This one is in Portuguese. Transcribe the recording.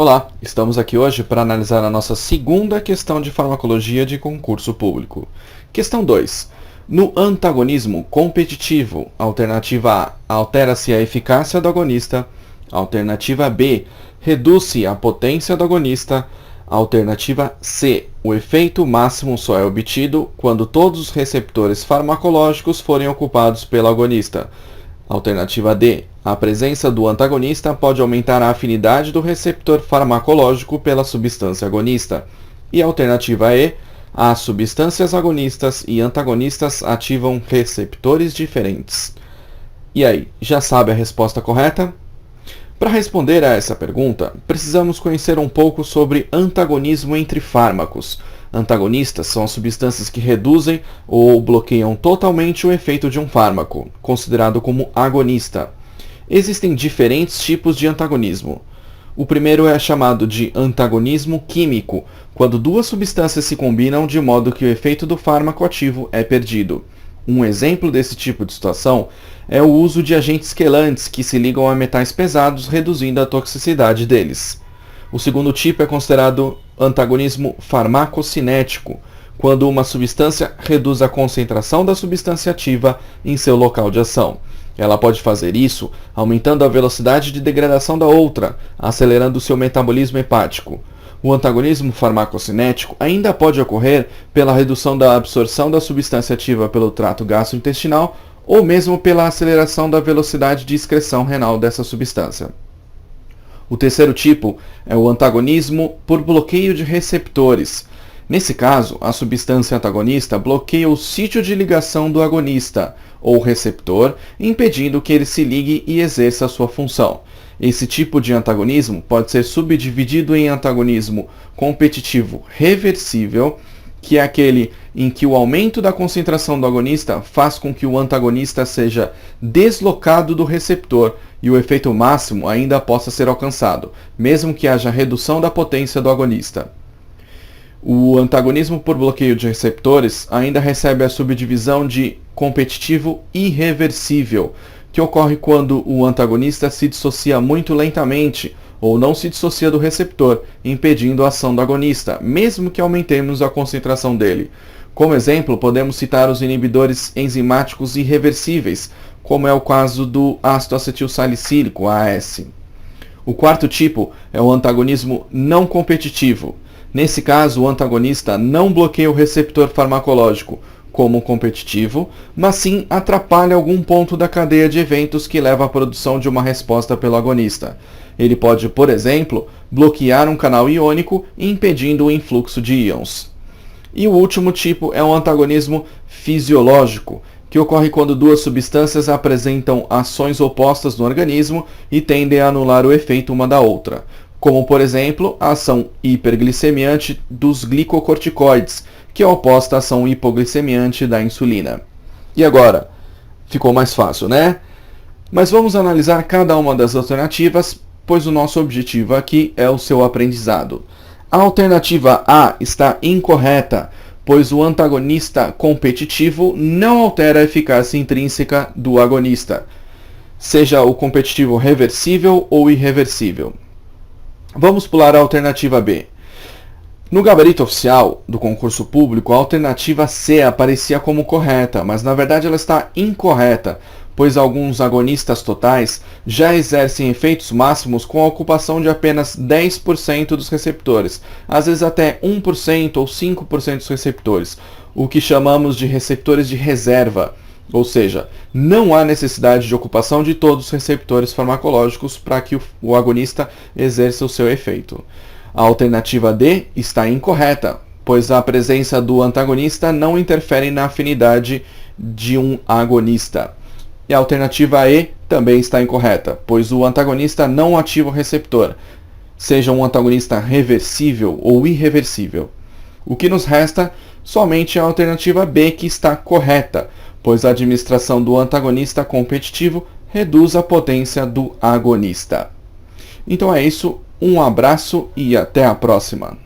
Olá, estamos aqui hoje para analisar a nossa segunda questão de farmacologia de concurso público. Questão 2. No antagonismo competitivo, alternativa A, altera-se a eficácia do agonista. Alternativa B, reduz-se a potência do agonista. Alternativa C, o efeito máximo só é obtido quando todos os receptores farmacológicos forem ocupados pelo agonista. Alternativa D, a presença do antagonista pode aumentar a afinidade do receptor farmacológico pela substância agonista. E alternativa E, as substâncias agonistas e antagonistas ativam receptores diferentes. E aí, já sabe a resposta correta? Para responder a essa pergunta, precisamos conhecer um pouco sobre antagonismo entre fármacos. Antagonistas são as substâncias que reduzem ou bloqueiam totalmente o efeito de um fármaco, considerado como agonista. Existem diferentes tipos de antagonismo. O primeiro é chamado de antagonismo químico, quando duas substâncias se combinam de modo que o efeito do fármaco ativo é perdido. Um exemplo desse tipo de situação é o uso de agentes quelantes que se ligam a metais pesados, reduzindo a toxicidade deles. O segundo tipo é considerado antagonismo farmacocinético, quando uma substância reduz a concentração da substância ativa em seu local de ação. Ela pode fazer isso aumentando a velocidade de degradação da outra, acelerando seu metabolismo hepático. O antagonismo farmacocinético ainda pode ocorrer pela redução da absorção da substância ativa pelo trato gastrointestinal ou mesmo pela aceleração da velocidade de excreção renal dessa substância. O terceiro tipo é o antagonismo por bloqueio de receptores. Nesse caso, a substância antagonista bloqueia o sítio de ligação do agonista, ou receptor, impedindo que ele se ligue e exerça sua função. Esse tipo de antagonismo pode ser subdividido em antagonismo competitivo reversível, que é aquele em que o aumento da concentração do agonista faz com que o antagonista seja deslocado do receptor e o efeito máximo ainda possa ser alcançado, mesmo que haja redução da potência do agonista. O antagonismo por bloqueio de receptores ainda recebe a subdivisão de competitivo irreversível, que ocorre quando o antagonista se dissocia muito lentamente ou não se dissocia do receptor, impedindo a ação do agonista, mesmo que aumentemos a concentração dele. Como exemplo, podemos citar os inibidores enzimáticos irreversíveis, como é o caso do ácido acetilsalicílico, AS. O quarto tipo é o antagonismo não competitivo. Nesse caso, o antagonista não bloqueia o receptor farmacológico, como o competitivo, mas sim atrapalha algum ponto da cadeia de eventos que leva à produção de uma resposta pelo agonista. Ele pode, por exemplo, bloquear um canal iônico, impedindo o influxo de íons. E o último tipo é um antagonismo fisiológico, que ocorre quando duas substâncias apresentam ações opostas no organismo e tendem a anular o efeito uma da outra, como, por exemplo, a ação hiperglicemiante dos glicocorticoides, que é oposta à ação hipoglicemiante da insulina. E agora? Ficou mais fácil, né? Mas vamos analisar cada uma das alternativas, pois o nosso objetivo aqui é o seu aprendizado. A alternativa A está incorreta, pois o antagonista competitivo não altera a eficácia intrínseca do agonista, seja o competitivo reversível ou irreversível. Vamos pular a alternativa B. No gabarito oficial do concurso público, a alternativa C aparecia como correta, mas na verdade ela está incorreta, pois alguns agonistas totais já exercem efeitos máximos com a ocupação de apenas 10% dos receptores, às vezes até 1% ou 5% dos receptores, o que chamamos de receptores de reserva, ou seja, não há necessidade de ocupação de todos os receptores farmacológicos para que o agonista exerça o seu efeito. A alternativa D está incorreta, pois a presença do antagonista não interfere na afinidade de um agonista. E a alternativa E também está incorreta, pois o antagonista não ativa o receptor, seja um antagonista reversível ou irreversível. O que nos resta somente é a alternativa B, que está correta, pois a administração do antagonista competitivo reduz a potência do agonista. Então é isso, um abraço e até a próxima!